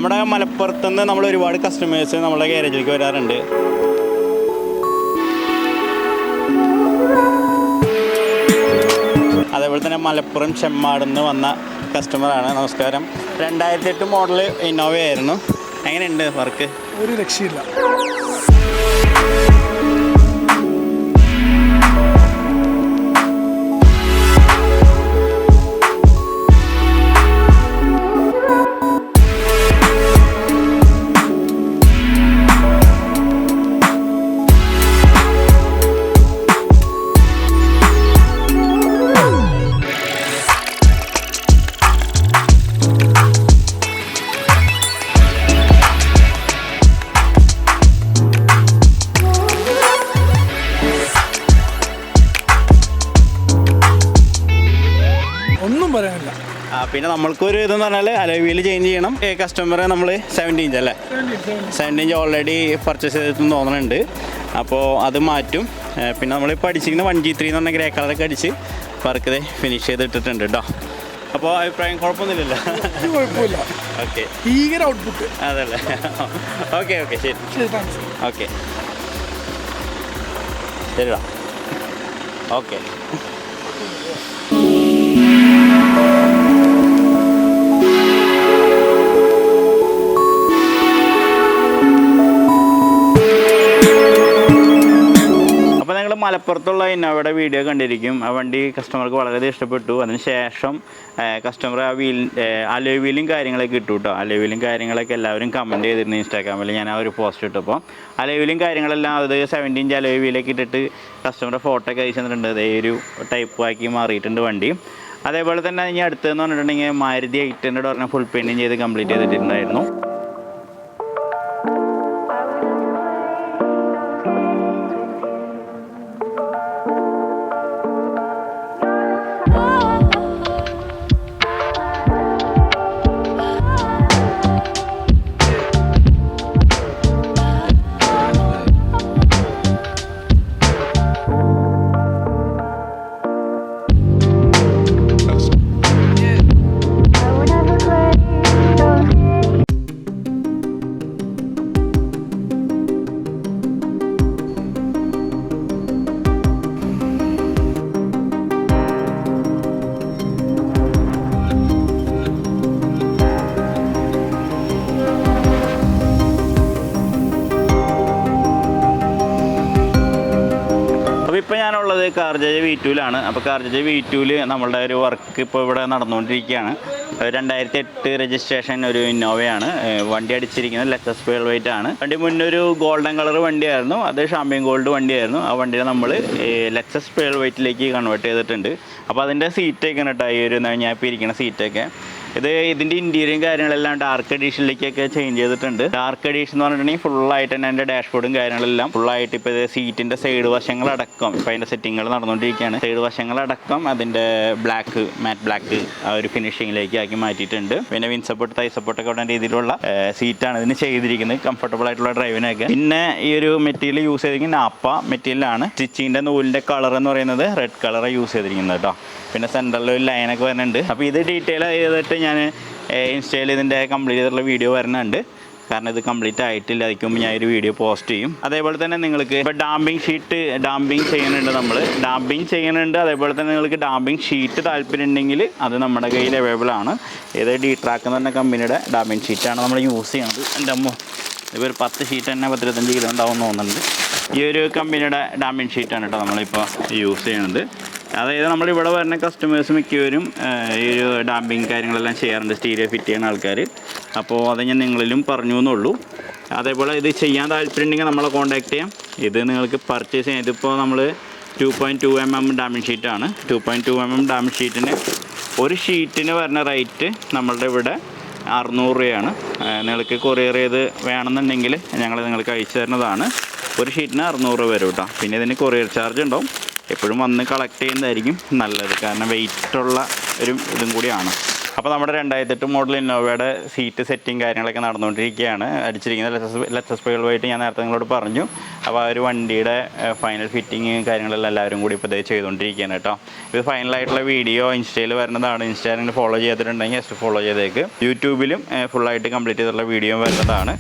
നമ്മുടെ മലപ്പുറത്തുനിന്ന് നമ്മൾ ഒരുപാട് കസ്റ്റമേഴ്സ് നമ്മുടെ ഗാരേജിലേക്ക് വരാറുണ്ട്. അതേപോലെ തന്നെ മലപ്പുറം ചെമ്മാടുന്ന് വന്ന കസ്റ്റമറാണ്. നമസ്കാരം. 2008 മോഡൽ ഇന്നോവ ആയിരുന്നു. എങ്ങനെയുണ്ട് വർക്ക്? ഒരു രക്ഷയില്ല. പിന്നെ നമ്മൾക്കൊരു ഇതെന്ന് പറഞ്ഞാൽ അലോയ് വീൽ ചേഞ്ച് ചെയ്യണം. കസ്റ്റമറെ നമ്മൾ 70 ഇഞ്ച് അല്ലേ, 70 ഇഞ്ച് ഓൾറെഡി പർച്ചേസ് ചെയ്തിട്ടെന്ന് തോന്നുന്നുണ്ട്. അപ്പോൾ അത് മാറ്റും. പിന്നെ നമ്മളിപ്പോൾ അടിച്ചിരിക്കുന്ന 1G3 എന്ന് പറഞ്ഞ ഗ്രേ കളറൊക്കെ അടിച്ച് വർക്ക് ഫിനിഷ് ചെയ്തിട്ടിട്ടുണ്ട് കേട്ടോ. അപ്പോൾ അഭിപ്രായം കുഴപ്പമൊന്നുമില്ലല്ലോ? കുഴപ്പമില്ല. ഓക്കെ, ഭീകര ഔട്ട്പുട്ട്. അതല്ലേ? ഓക്കെ ഓക്കെ, ശരി. ഓക്കെ ശരിടാ. ഓക്കെ. മലപ്പുറത്തുള്ള ഇന്നോവയുടെ വീഡിയോ കണ്ടിരിക്കും. ആ വണ്ടി കസ്റ്റമർക്ക് വളരെയധികം ഇഷ്ടപ്പെട്ടു. അതിനുശേഷം കസ്റ്റമർ ആ അലോയ് വീലും കാര്യങ്ങളൊക്കെ ഇട്ടു കേട്ടോ. അലോയ് വീലും കാര്യങ്ങളൊക്കെ എല്ലാവരും കമൻറ്റ് ചെയ്തിരുന്നു ഇൻസ്റ്റാഗ്രാമിൽ. ഞാൻ ആ ഒരു പോസ്റ്റ് ഇട്ടപ്പോൾ അലോയ് വീലും കാര്യങ്ങളെല്ലാം അത് 70 ഇഞ്ച് അലോയ് വീലൊക്കെ ഇട്ടിട്ട് കസ്റ്റമറുടെ ഫോട്ടോ ഒക്കെ അയച്ചു തന്നിട്ടുണ്ട്. അതേ ഒരു ടൈപ്പ് ആക്കി മാറിയിട്ടുണ്ട് വണ്ടി. അതേപോലെ തന്നെ ഇനി അടുത്തതെന്ന് പറഞ്ഞിട്ടുണ്ടെങ്കിൽ മാരുതി 800 പറഞ്ഞ ഫുൾ പെയിൻറ്റിങ് ചെയ്ത് കംപ്ലീറ്റ് ചെയ്തിട്ടുണ്ടായിരുന്നു. ഇപ്പോൾ ഞാനുള്ളത് CarJJ V2ലാണ്. അപ്പോൾ CarJJ V2ൽ നമ്മളുടെ ഒരു വർക്ക് ഇപ്പോൾ ഇവിടെ നടന്നുകൊണ്ടിരിക്കുകയാണ്. 2008 രജിസ്ട്രേഷൻ ഒരു ഇന്നോവയാണ്. വണ്ടി അടിച്ചിരിക്കുന്നത് ലെക്സസ് പേൾ വെയിറ്റ് ആണ്. വണ്ടി മുന്നൊരു ഗോൾഡൻ കളർ വണ്ടിയായിരുന്നു, അത് ഷാമ്പ്യൻ ഗോൾഡ് വണ്ടിയായിരുന്നു. ആ വണ്ടിയെ നമ്മൾ ലെക്സസ് പേൾ വെയിറ്റിലേക്ക് കൺവേർട്ട് ചെയ്തിട്ടുണ്ട്. അപ്പോൾ അതിൻ്റെ സീറ്റൊക്കെ കേട്ടോ, ഈ ഒരു ഞാൻ ഇപ്പോൾ ഇരിക്കുന്ന സീറ്റൊക്കെ ഇതിൻ്റെ ഇൻറ്റീരിയറും കാര്യങ്ങളെല്ലാം ഡാർക്ക് എഡീഷനിലേക്കൊക്കെ ചേഞ്ച് ചെയ്തിട്ടുണ്ട്. ഡാർക്ക് എഡീഷൻ എന്ന് പറഞ്ഞിട്ടുണ്ടെങ്കിൽ ഫുള്ളായിട്ട് തന്നെ എൻ്റെ ഡാഷ്ബോർഡും കാര്യങ്ങളെല്ലാം ഫുള്ളായിട്ട് ഇപ്പോൾ സീറ്റിൻ്റെ സൈഡ് വശങ്ങളടക്കം ഇപ്പോൾ അതിൻ്റെ സെറ്റിങ്ങൾ നടന്നുകൊണ്ടിരിക്കുകയാണ്. സൈഡ് വശങ്ങളടക്കം അതിൻ്റെ ബ്ലാക്ക്, മാറ്റ് ബ്ലാക്ക് ആ ഒരു ഫിനിഷിങ്ങിലേക്ക് ആക്കി മാറ്റിയിട്ടുണ്ട്. പിന്നെ വിൻ സപ്പോർട്ട്, തൈ സപ്പോർട്ടൊക്കെ ഉള്ള രീതിയിലുള്ള സീറ്റാണ് ഇതിന് ചെയ്തിരിക്കുന്നത്, കംഫർട്ടബിൾ ആയിട്ടുള്ള ഡ്രൈവിനൊക്കെ. പിന്നെ ഈ ഒരു മെറ്റീരിയൽ യൂസ് ചെയ്തിരിക്കുന്നത് നാപ്പ മെറ്റീരിയലാണ്. സ്റ്റിച്ചിങ്ങിൻ്റെ നൂലിൻ്റെ കളർ എന്ന് പറയുന്നത് റെഡ് കളറാണ് യൂസ് ചെയ്തിരിക്കുന്നത് കേട്ടോ. പിന്നെ സെൻട്രലിൽ ഒരു ലൈനൊക്കെ വരുന്നുണ്ട്. അപ്പോൾ ഇത് ഡീറ്റെയിൽ ചെയ്തിട്ട് ഞാൻ ഇൻസ്റ്റയിൽ ഇതിൻ്റെ കംപ്ലീറ്റ് ചെയ്തിട്ടുള്ള വീഡിയോ വരുന്നുണ്ട്. കാരണം ഇത് കംപ്ലീറ്റ് ആയിട്ടില്ല, അതിക്ക് മുമ്പ് ഞാൻ ഒരു വീഡിയോ പോസ്റ്റ് ചെയ്യും. അതേപോലെ തന്നെ നിങ്ങൾക്ക് ഇപ്പോൾ ഡാമ്പിങ് ഷീറ്റ് ചെയ്യുന്നുണ്ട്, നമ്മൾ ഡാമ്പിങ് ചെയ്യുന്നുണ്ട്. അതേപോലെ തന്നെ നിങ്ങൾക്ക് ഡാമ്പിങ് ഷീറ്റ് താല്പര്യം ഉണ്ടെങ്കിൽ അത് നമ്മുടെ കയ്യിൽ അവൈലബിൾ ആണ്. ഏത് D-Track എന്ന് പറഞ്ഞ കമ്പനിയുടെ ഡാമ്പിങ് ഷീറ്റാണ് നമ്മൾ യൂസ് ചെയ്യുന്നത്. എൻ്റെ അമ്മ ഇപ്പോൾ ഒരു 10 ഷീറ്റ് തന്നെ 25 കിലോ ഉണ്ടാവും തോന്നുന്നുണ്ട്. ഈ ഒരു കമ്പനിയുടെ ഡാമ്പിങ് ഷീറ്റാണ് കേട്ടോ നമ്മളിപ്പോൾ യൂസ് ചെയ്യുന്നത്. അതായത് നമ്മളിവിടെ വരുന്ന കസ്റ്റമേഴ്സ് മിക്കവരും ഈ ഒരു ഡാമ്പിങ് കാര്യങ്ങളെല്ലാം ചെയ്യാറുണ്ട്, സ്റ്റീരിയോ ഫിറ്റ് ചെയ്യുന്ന ആൾക്കാർ. അപ്പോൾ അത് ഞാൻ നിങ്ങളിലും പറഞ്ഞു എന്നുള്ളൂ. അതേപോലെ ഇത് ചെയ്യാൻ താല്പര്യം ഉണ്ടെങ്കിൽ നമ്മളെ കോൺടാക്ട് ചെയ്യാം. ഇത് നിങ്ങൾക്ക് പർച്ചേസ് ചെയ്യാം. ഇതിപ്പോൾ നമ്മൾ 2.2 mm ഡാമിങ് ഷീറ്റാണ്. 2.2 mm ഡാമിങ് ഷീറ്റിന് ഒരു ഷീറ്റിന് വരുന്ന റേറ്റ് നമ്മളുടെ ഇവിടെ 600 രൂപയാണ്. നിങ്ങൾക്ക് കൊറിയർ ചെയ്ത് വേണമെന്നുണ്ടെങ്കിൽ ഞങ്ങൾ നിങ്ങൾക്ക് അയച്ചു തരുന്നതാണ്. ഒരു ഷീറ്റിന് 600 രൂപ വരും കേട്ടോ. പിന്നെ ഇതിന് കൊറിയർ ചാർജ് ഉണ്ടാവും. എപ്പോഴും വന്ന് കളക്ട് ചെയ്യുന്നതായിരിക്കും നല്ലത്, കാരണം വെയിറ്റുള്ള ഒരു ഇതും കൂടിയാണ്. അപ്പോൾ നമ്മുടെ 2008 മോഡൽ ഇന്നോവയുടെ സീറ്റ് സെറ്റിംഗ് കാര്യങ്ങളൊക്കെ നടന്നുകൊണ്ടിരിക്കുകയാണ്. അടിച്ചിരിക്കുന്ന ലെക്സസ് പേളുമായിട്ട് ഞാൻ നേരത്തെ നിങ്ങളോട് പറഞ്ഞു. അപ്പോൾ ആ ഒരു വണ്ടിയുടെ ഫൈനൽ ഫിറ്റിങ് കാര്യങ്ങളെല്ലാം എല്ലാവരും കൂടി ഇപ്പോൾ ഇതേ ചെയ്തുകൊണ്ടിരിക്കുകയാണ് കേട്ടോ. ഇത് ഫൈനലായിട്ടുള്ള വീഡിയോ ഇൻസ്റ്റയിൽ വരുന്നതാണ്. ഇൻസ്റ്റാഗ്രാമിൽ ഫോളോ ചെയ്തിട്ടുണ്ടെങ്കിൽ ജസ്റ്റ് ഫോളോ ചെയ്തേക്ക്. യൂട്യൂബിലും ഫുള്ളായിട്ട് കംപ്ലീറ്റ് ചെയ്തിട്ടുള്ള വീഡിയോ വരുന്നതാണ്.